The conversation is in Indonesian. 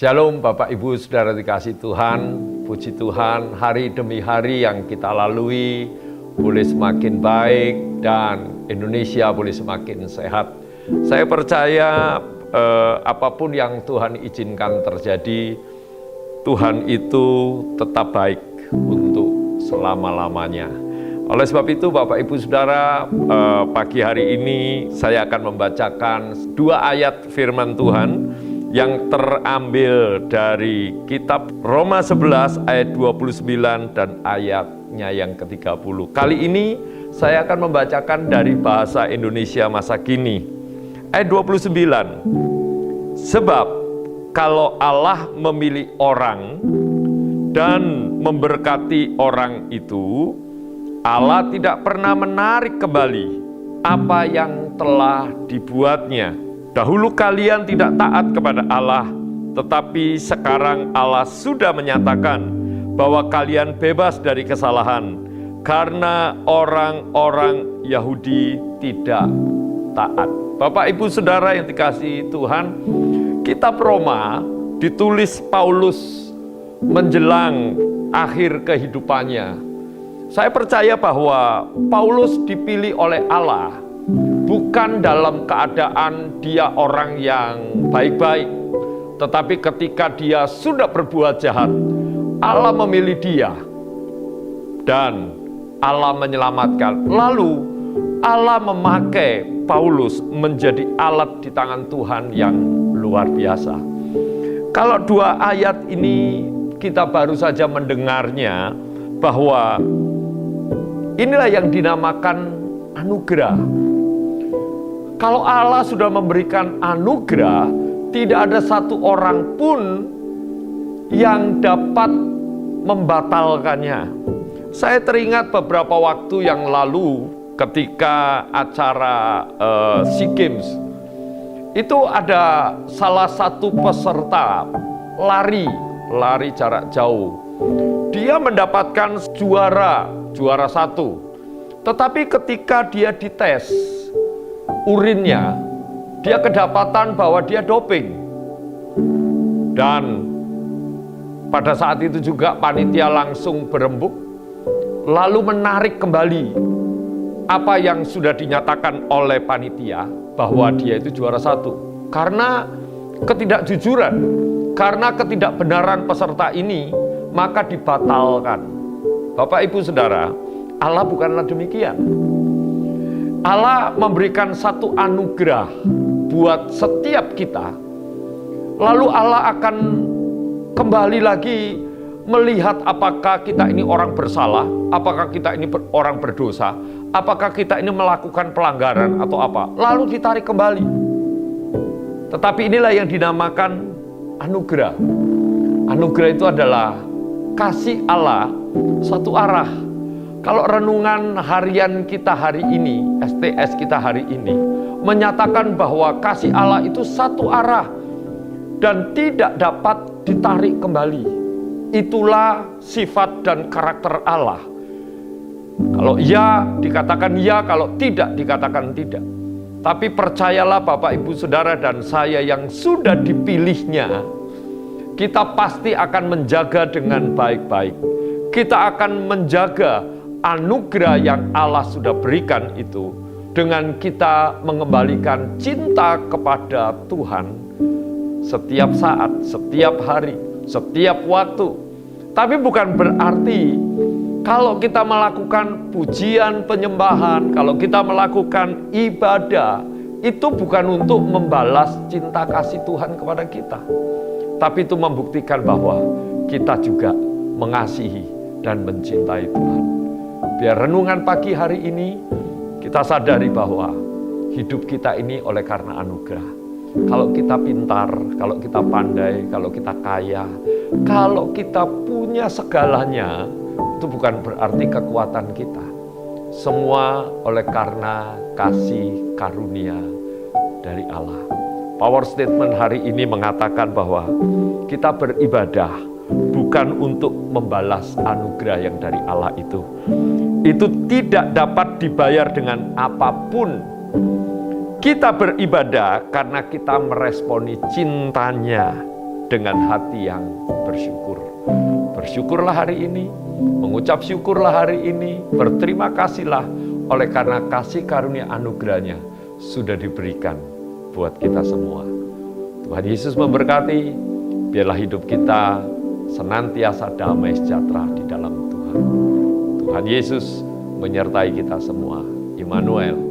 Shalom Bapak Ibu Saudara dikasih Tuhan, puji Tuhan hari demi hari yang kita lalui boleh semakin baik dan Indonesia boleh semakin sehat. Saya percaya apapun yang Tuhan izinkan terjadi, Tuhan itu tetap baik untuk selama-lamanya. Oleh sebab itu Bapak Ibu Saudara, pagi hari ini saya akan membacakan 2 ayat firman Tuhan yang terambil dari kitab Roma 11 ayat 29 dan ayatnya yang ke-30. Kali ini saya akan membacakan dari bahasa Indonesia masa kini. Ayat 29. Sebab kalau Allah memilih orang dan memberkati orang itu, Allah tidak pernah menarik kembali apa yang telah dibuatnya. Dahulu kalian tidak taat kepada Allah, tetapi sekarang Allah sudah menyatakan bahwa kalian bebas dari kesalahan karena orang-orang Yahudi tidak taat. Bapak Ibu Saudara yang dikasihi Tuhan, kitab Roma ditulis Paulus menjelang akhir kehidupannya. Saya percaya bahwa Paulus dipilih oleh Allah bukan dalam keadaan dia orang yang baik-baik, tetapi ketika dia sudah berbuat jahat, Allah memilih dia dan Allah menyelamatkan. Lalu Allah memakai Paulus menjadi alat di tangan Tuhan yang luar biasa. Kalau 2 ayat ini kita baru saja mendengarnya, bahwa inilah yang dinamakan anugerah. Kalau Allah sudah memberikan anugerah, tidak ada satu orang pun yang dapat membatalkannya. Saya teringat beberapa waktu yang lalu ketika acara SEA Games, itu ada salah satu peserta lari jarak jauh. Dia mendapatkan juara 1. Tetapi ketika dia dites urinnya, dia kedapatan bahwa dia doping. Dan pada saat itu juga panitia langsung berembuk, lalu menarik kembali apa yang sudah dinyatakan oleh panitia bahwa dia itu juara 1. Karena ketidakjujuran, karena ketidakbenaran peserta ini, maka dibatalkan. Bapak Ibu Saudara, Allah bukanlah demikian. Allah memberikan satu anugerah buat setiap kita. Lalu Allah akan kembali lagi melihat apakah kita ini orang bersalah, apakah kita ini orang berdosa, apakah kita ini melakukan pelanggaran atau apa. Lalu ditarik kembali. Tetapi inilah yang dinamakan anugerah. Anugerah itu adalah kasih Allah satu arah. Kalau renungan harian kita hari ini, STS kita hari ini, menyatakan bahwa kasih Allah itu satu arah dan tidak dapat ditarik kembali. Itulah sifat dan karakter Allah. Kalau iya, dikatakan iya, kalau tidak, dikatakan tidak. Tapi percayalah Bapak Ibu Saudara dan saya yang sudah dipilihnya, kita pasti akan menjaga dengan baik-baik. Kita akan menjaga anugerah yang Allah sudah berikan itu dengan kita mengembalikan cinta kepada Tuhan setiap saat, setiap hari, setiap waktu. Tapi bukan berarti kalau kita melakukan pujian penyembahan, kalau kita melakukan ibadah, itu bukan untuk membalas cinta kasih Tuhan kepada kita. Tapi itu membuktikan bahwa kita juga mengasihi dan mencintai Tuhan. Biar renungan pagi hari ini kita sadari bahwa hidup kita ini oleh karena anugerah. Kalau kita pintar, kalau kita pandai, kalau kita kaya, kalau kita punya segalanya, itu bukan berarti kekuatan kita. Semua oleh karena kasih karunia dari Allah. Power statement hari ini mengatakan bahwa kita beribadah bukan untuk membalas anugerah yang dari Allah itu. Itu tidak dapat dibayar dengan apapun. Kita beribadah karena kita meresponi cintanya dengan hati yang bersyukur. Bersyukurlah hari ini, mengucap syukurlah hari ini, berterima kasihlah oleh karena kasih karunia anugerahnya sudah diberikan buat kita semua. Tuhan Yesus memberkati, biarlah hidup kita senantiasa damai sejahtera di dalam Tuhan. Tuhan Yesus menyertai kita semua. Immanuel,